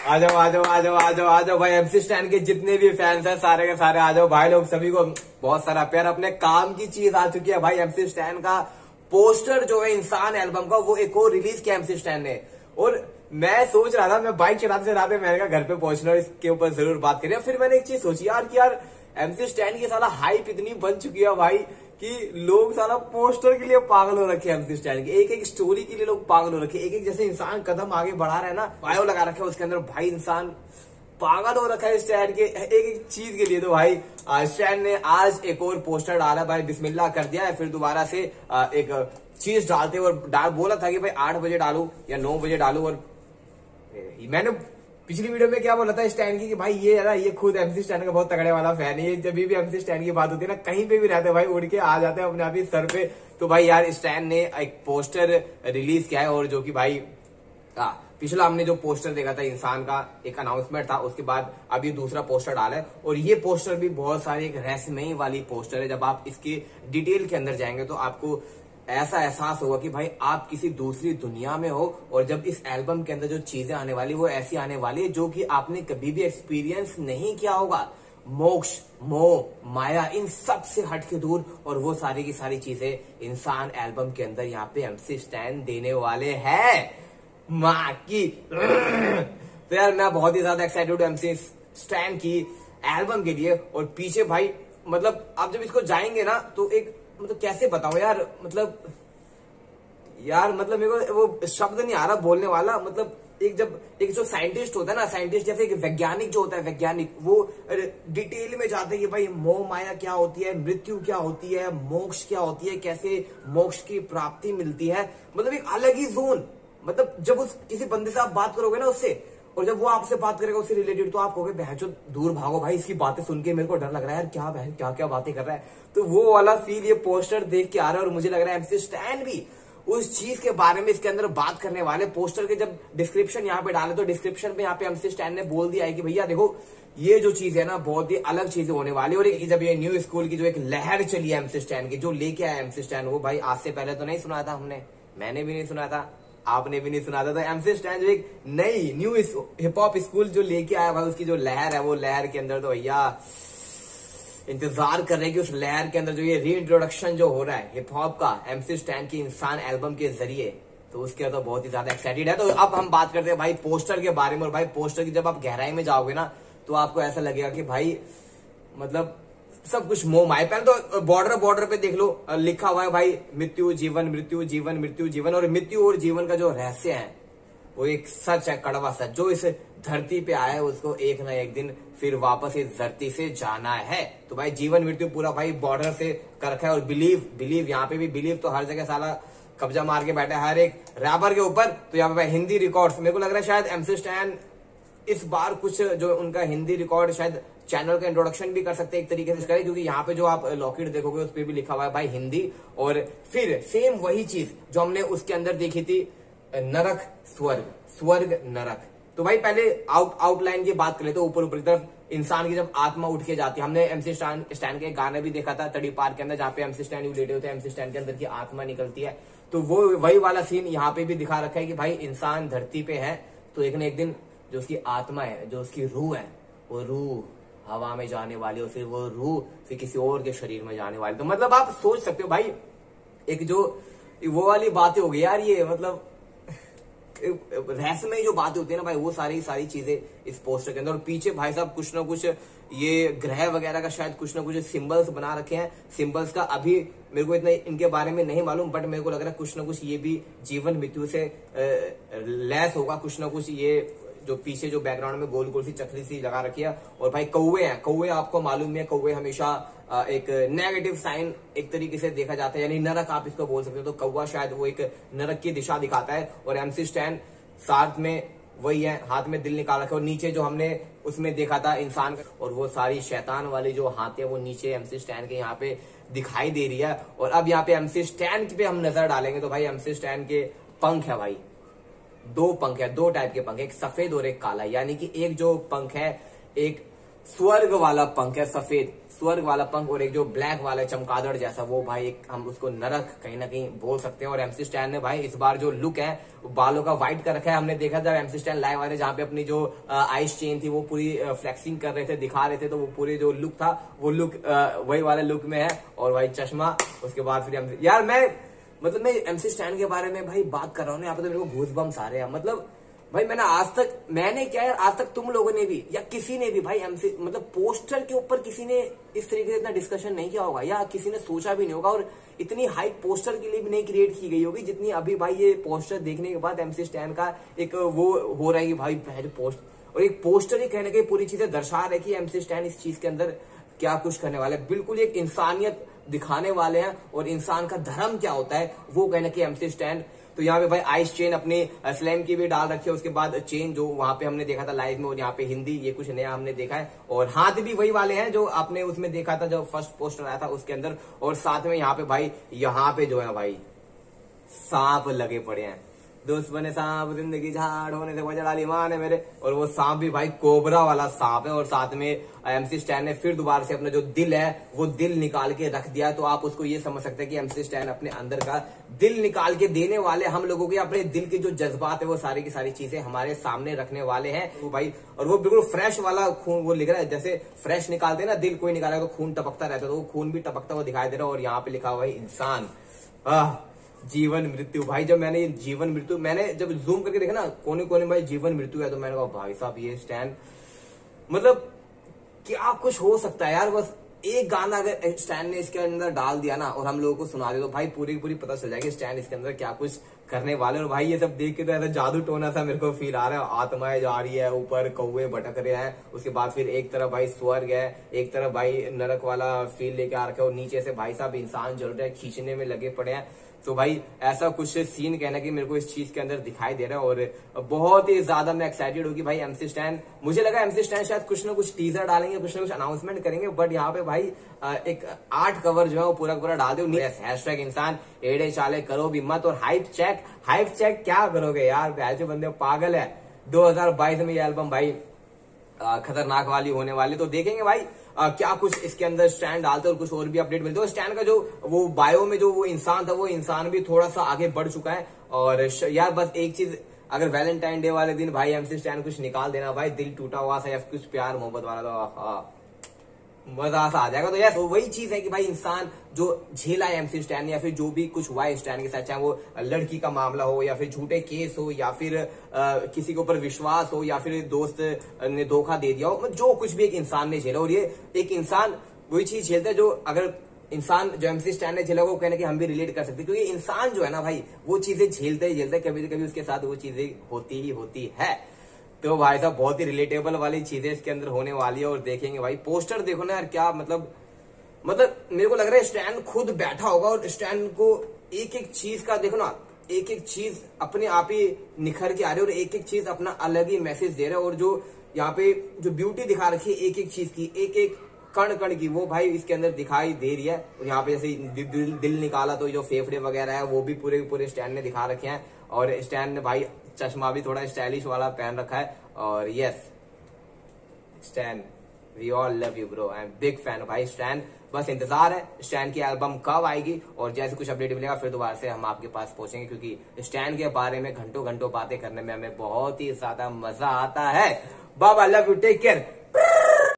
आ जाओ आ जाओ आ जाओ आ जाओ आ जाओ भाई। एमसी स्टैन के जितने भी फैंस हैं सारे के सारे आ जाओ भाई लोग, सभी को बहुत सारा प्यार। अपने काम की चीज आ चुकी है भाई। एमसी स्टैन का पोस्टर जो है इंसान एल्बम का, वो एक और रिलीज किया एमसी स्टैन ने। और मैं सोच रहा था, मैं बाइक चलाते चलाते मैंने कहा घर पे पहुंचना, इसके ऊपर जरूर बात करें। फिर मैंने एक चीज सोची यार कि यार एमसी स्टैन की साला हाइप इतनी बन चुकी है भाई कि लोग साला पोस्टर के लिए पागल हो रखे हैं। एमसी स्टैन की एक एक स्टोरी के लिए लोग पागल हो रखे हैं। एक एक जैसे इंसान कदम आगे बढ़ा रहा है ना, बायो लगा रखे है उसके अंदर भाई, इंसान पागल हो रखा है स्टैन के एक एक चीज के लिए। तो भाई स्टैन ने आज एक और पोस्टर डाला भाई, बिस्मिल्लाह कर दिया है। फिर दोबारा से एक चीज डालते और बोला था कि भाई 8 बजे डालू या 9 बजे डालू। और मैंने पिछली वीडियो में क्या बोला था स्टैन की कि भाई ये है ना, ये खुद एमसी स्टैन का बहुत तगड़े वाला फैन है। ये जब भी एमसी स्टैन की बात होती है ना, कहीं पे भी रहते हैं भाई, उड़ के आ जाते हैं अपने आप ही सर पे। तो भाई यार स्टैन ने एक पोस्टर रिलीज किया है, और जो कि भाई पिछला हमने जो पोस्टर देखा था इंसान का, एक अनाउंसमेंट था, उसके बाद अब ये दूसरा पोस्टर डाला है। और ये पोस्टर भी बहुत सारी एक रहस्यमयी वाली पोस्टर है। जब आप इसकी डिटेल के अंदर जाएंगे तो आपको ऐसा एहसास होगा कि भाई आप किसी दूसरी दुनिया में हो। और जब इस एल्बम के अंदर जो चीजें आने वाली वो ऐसी आने वाली है जो कि आपने कभी भी एक्सपीरियंस नहीं किया होगा। मोक्ष, मोह, माया, इन सब से हट के दूर, और वो सारी की सारी चीजें इंसान एल्बम के अंदर यहाँ पे एमसी स्टैन देने वाले हैं। माँ की तो यार मैं बहुत ही ज्यादा एक्साइटेड हूँ एमसी स्टैन की एल्बम के लिए। और पीछे भाई मतलब आप जब इसको जाएंगे ना तो एक मतलब कैसे बताओ यार, मतलब मेरे को वो शब्द नहीं आ रहा बोलने वाला। मतलब एक जो साइंटिस्ट होता है ना, साइंटिस्ट जैसे एक वैज्ञानिक जो होता है, वैज्ञानिक वो डिटेल में जाते हैं कि भाई मोह माया क्या होती है, मृत्यु क्या होती है, मोक्ष क्या होती है, कैसे मोक्ष की प्राप्ति मिलती है। मतलब एक अलग ही जोन। मतलब जब उस किसी बंदे से आप बात करोगे ना उससे, और जब वो आपसे बात करेगा उससे रिलेटेड, तो आप कहोगे बहन चो दूर भागो भाई, इसकी बातें सुन के मेरे को डर लग रहा है यार, क्या बहन क्या क्या बातें कर रहा है। तो वो वाला फील ये पोस्टर देख के आ रहा है। और मुझे लग रहा है एमसी स्टैन भी उस चीज के बारे में इसके अंदर बात करने वाले। पोस्टर के जब डिस्क्रिप्शन यहाँ पे डाले तो डिस्क्रिप्शन में यहाँ पे एमसी स्टैन ने बोल दिया है कि भैया देखो ये जो चीज है ना बहुत ही अलग चीजें होने वाली। और जब ये न्यू स्कूल की जो एक लहर चली है एमसी स्टैन की, जो लेके आया एमसी स्टैन, वो भाई आज से पहले तो नहीं सुना था हमने, मैंने भी नहीं सुना था, आपने भी नहीं सुना था। तो एमसी स्टैन जो एक नई न्यू हिप हॉप स्कूल जो लेके आया भाई, उसकी जो लहर है, वो लहर के अंदर तो भैया इंतजार कर रहे हैं कि उस लहर के अंदर जो ये रीइंट्रोडक्शन जो हो रहा है हिप हॉप का एमसी स्टैन की इंसान एल्बम के जरिए, तो उसके तो बहुत ही ज्यादा एक्साइटेड है। तो अब हम बात करते हैं भाई पोस्टर के बारे में। और भाई पोस्टर की जब आप गहराई में जाओगे ना तो आपको ऐसा लगेगा कि भाई मतलब सब कुछ मोह माया। पहले तो बॉर्डर पे देख लो, लिखा हुआ है भाई मृत्यु जीवन, मृत्यु जीवन, मृत्यु जीवन। और मृत्यु और जीवन का जो रहस्य है वो एक सच है, कड़वा सच। जो इस धरती पे आया है उसको एक ना एक दिन फिर वापस इस धरती से जाना है। तो भाई जीवन मृत्यु पूरा भाई बॉर्डर से कर रखा है। और बिलीव यहाँ पे भी बिलीव तो हर जगह साला कब्जा मार के बैठा है हर एक रैपर के ऊपर। तो यहाँ पे भाई हिंदी रिकॉर्ड्स, मेरे को लग रहा है शायद एमसी स्टैन इस बार कुछ जो उनका हिंदी रिकॉर्ड शायद चैनल का इंट्रोडक्शन भी कर सकते हैं एक तरीके से करें, क्योंकि यहाँ पे जो आप लॉकेट देखोगे उस पर भी लिखा हुआ है भाई हिंदी। और फिर सेम वही चीज जो हमने उसके अंदर देखी थी, नरक स्वर्ग, स्वर्ग नरक। तो भाई पहले आउटलाइन की बात कर लेते, ऊपर की तरफ इंसान की जब आत्मा उठ के जाती है। हमने एमसी स्टैन के गाने भी देखा था तड़ी पार के अंदर, जहाँ पे एमसी स्टैन लेटे होते हैं, एमसी स्टैन के अंदर की आत्मा निकलती है। तो वो वही वाला सीन यहाँ पे भी दिखा रखा है कि भाई इंसान धरती पे है तो एक न एक दिन जो उसकी आत्मा है, जो उसकी रूह है, वो रूह हवा में जाने वाली, और फिर वो रूह फिर किसी और के शरीर में जाने वाली। तो मतलब आप सोच सकते हो भाई एक जो वो वाली बातें हो गई यार, ये मतलब रहस्यमय जो बातें होती है ना भाई, वो सारी चीजें इस पोस्टर के अंदर। और पीछे भाई साहब कुछ ना कुछ ये ग्रह वगैरह का शायद कुछ ना कुछ सिंबल्स बना रखे हैं। सिंबल्स का अभी मेरे को इतना इनके बारे में नहीं मालूम, बट मेरे को लग रहा है कुछ ना कुछ ये भी जीवन मृत्यु से लैस होगा। कुछ ना कुछ ये जो पीछे जो बैकग्राउंड में गोल गोल सी चक्री सी लगा रखी है। और भाई कौवे हैं, कौवे आपको मालूम है, कौवे हमेशा एक नेगेटिव साइन एक तरीके से देखा जाता है, यानी नरक आप इसको बोल सकते हो। तो कौवा शायद वो एक नरक की दिशा दिखाता है। और एमसी स्टैन साथ में वही है, हाथ में दिल निकाल रखे। और नीचे जो हमने उसमें देखा था इंसान, और वो सारी शैतान वाली जो हाथ है वो नीचे एमसी स्टैन के यहाँ पे दिखाई दे रही है। और अब यहाँ पे एमसी स्टैन पे हम नजर डालेंगे तो भाई एमसी स्टैन के पंख है भाई, 2 पंख है, 2 टाइप के पंख, एक सफेद और एक काला। यानी कि एक जो पंख है एक स्वर्ग वाला पंख है, सफेद स्वर्ग वाला पंख, और एक जो ब्लैक वाला चमगादड़ जैसा, वो भाई एक हम उसको नरक कहीं ना कहीं बोल सकते हैं। और एमसी स्टैन ने भाई इस बार जो लुक है बालों का व्हाइट कर रखा है। हमने देखा था एमसी स्टैन लाइव वाले जहां पे अपनी जो आइस चेन थी वो पूरी फ्लेक्सिंग कर रहे थे, दिखा रहे थे, तो वो पूरे जो लुक था वो लुक वही वाले लुक में है। और भाई चश्मा, उसके बाद फिर यार मैं एमसी स्टैन के बारे में भाई बात कर रहा हूँ ना, यहाँ पे तो मेरे को गूज़बम्स आ रहे हैं। मतलब भाई मैंने क्या यार, आज तक तुम लोगों ने भी या किसी ने भी भाई एमसी पोस्टर के ऊपर किसी ने इस तरीके से इतना डिस्कशन नहीं किया होगा, या किसी ने सोचा भी नहीं होगा, और इतनी हाइप पोस्टर के लिए भी नहीं क्रिएट की गई होगी जितनी अभी भाई ये पोस्टर देखने के बाद एमसी स्टैन का एक वो हो रहा है कि भाई पहले पोस्ट, और एक पोस्टर ही कहने की पूरी चीजें दर्शा रहे कि एमसी स्टैन इस चीज के अंदर क्या कुछ करने वाले हैं। बिल्कुल एक इंसानियत दिखाने वाले हैं, और इंसान का धर्म क्या होता है वो कहने की एमसी स्टैन। तो यहाँ पे भाई आइस चेन अपने स्लैम की भी डाल रखी है, उसके बाद चेन जो वहां पे हमने देखा था लाइव में, और यहाँ पे हिंदी, ये कुछ नया हमने देखा है। और हाथ भी वही वाले हैं जो आपने उसमें देखा था, जो फर्स्ट पोस्टर आया था उसके अंदर। और साथ में यहाँ पे भाई, यहाँ पे जो है भाई सांप लगे पड़े हैं, दोस्त बने सांप जिंदगी झाड़ होने से वजह डाली मान है मेरे। और वो सांप भी भाई कोबरा वाला सांप है। और साथ में एमसी स्टैन ने फिर दोबारा से अपना जो दिल है वो दिल निकाल के रख दिया। तो आप उसको ये समझ सकते हैं कि एमसी स्टैन अपने अंदर का दिल निकाल के देने वाले, हम लोगों के अपने दिल के जो जज्बात है वो सारी की सारी चीजें हमारे सामने रखने वाले हैं वो भाई। और वो बिल्कुल फ्रेश वाला खून वो लिख रहा है, जैसे फ्रेश निकालते हैं ना दिल, कोई निकालेगा तो खून टपकता रहता है, तो वो खून भी टपकता हुआ दिखाई दे रहा है। और यहाँ पे लिखा हुआ है इंसान, जीवन मृत्यु। भाई जब मैंने ये जीवन मृत्यु, मैंने जब जूम करके देखा ना कोने कोने भाई जीवन मृत्यु है, तो मैंने कहा भाई साहब ये स्टैन क्या कुछ हो सकता है यार। बस एक गाना अगर स्टैन ने इसके अंदर डाल दिया ना और हम लोगों को सुना दिया, तो भाई पूरी पूरी पता चल जाएगी स्टैन इसके अंदर क्या कुछ करने वाले। और भाई ये सब देख के तो ऐसा जादू टोना सा मेरे को फील आ रहा है। आत्माएं जा रही है, ऊपर कौवे भटक रहे हैं, उसके बाद फिर एक तरफ भाई स्वर्ग है, एक तरफ भाई नरक वाला फील लेके आ रखे है, और नीचे से भाई साहब इंसान जल रहे हैं, खींचने में लगे पड़े हैं। तो भाई ऐसा कुछ सीन कहना कि मेरे को इस चीज के अंदर दिखाई दे रहा है। और बहुत ही ज्यादा मैं एक्साइटेड हूँ कि भाई एमसी स्टैन, मुझे लगा एमसी स्टैन शायद कुछ ना कुछ टीजर डालेंगे, कुछ ना कुछ अनाउंसमेंट करेंगे, बट यहाँ पे भाई एक आर्ट कवर जो है वो पूरा पूरा डाल दो। हैशटैग इंसान एड़े चाले करो भी मत। और हाइप चेक क्या करोगे यार, ऐसे बंदे पागल है। 2022 में ये एल्बम भाई खतरनाक वाली होने वाली, तो देखेंगे भाई क्या कुछ इसके अंदर स्टैंड डालते और कुछ और भी अपडेट मिलते हैं। स्टैंड का जो वो बायो में जो वो इंसान था, वो इंसान भी थोड़ा सा आगे बढ़ चुका है। और यार बस एक चीज, अगर वैलेंटाइन डे वाले दिन भाई एमसी स्टैंड कुछ निकाल देना भाई, दिल टूटा हुआ सा या कुछ प्यार मोहब्बत वाला, तो मजा सा आ जाएगा। तो यार तो वही चीज है कि भाई इंसान जो झेला है एमसी स्टैन, या फिर जो भी कुछ हुआ है स्टैन के साथ, चाहे वो लड़की का मामला हो, या फिर झूठे केस हो, या फिर किसी के ऊपर विश्वास हो, या फिर दोस्त ने धोखा दे दिया हो, जो कुछ भी एक इंसान ने झेला। और ये एक इंसान वही चीज झेलता है जो अगर इंसान जो एमसी स्टैन ने झेला वो कहने कि हम भी रिलेट कर सकते, क्योंकि इंसान जो है ना भाई वो चीजें झेलते ही झेलते, कभी न कभी उसके साथ वो चीजें होती ही होती है। तो भाई साहब बहुत ही रिलेटेबल वाली चीजें इसके अंदर होने वाली है। और देखेंगे भाई पोस्टर देखो ना यार, क्या मतलब मेरे को लग रहा है स्टैन खुद बैठा होगा और स्टैन को एक एक चीज का देखो ना, एक एक चीज अपने आप ही निखर के आ रही है, और एक एक चीज अपना अलग ही मैसेज दे रहा है। और जो यहाँ पे जो ब्यूटी दिखा रखी है एक एक चीज की, एक एक कण कण की, वो भाई इसके अंदर दिखाई दे रही है। और यहाँ पे जैसे दिल निकाला तो जो फेफड़े वगैरह है वो भी पूरे पूरे स्टैन ने दिखा रखे हैं। और स्टैन ने भाई चश्मा भी थोड़ा स्टाइलिश वाला पहन रखा है। और yes Stan, we all love you bro, I am big fan भाई स्टैन। बस इंतजार है स्टैन की एल्बम कब आएगी, और जैसे कुछ अपडेट मिलेगा फिर दोबारा से हम आपके पास पहुंचेंगे, क्योंकि स्टैन के बारे में घंटों घंटों बातें करने में हमें बहुत ही ज्यादा मजा आता है। बाबा लव यू, टेक केयर।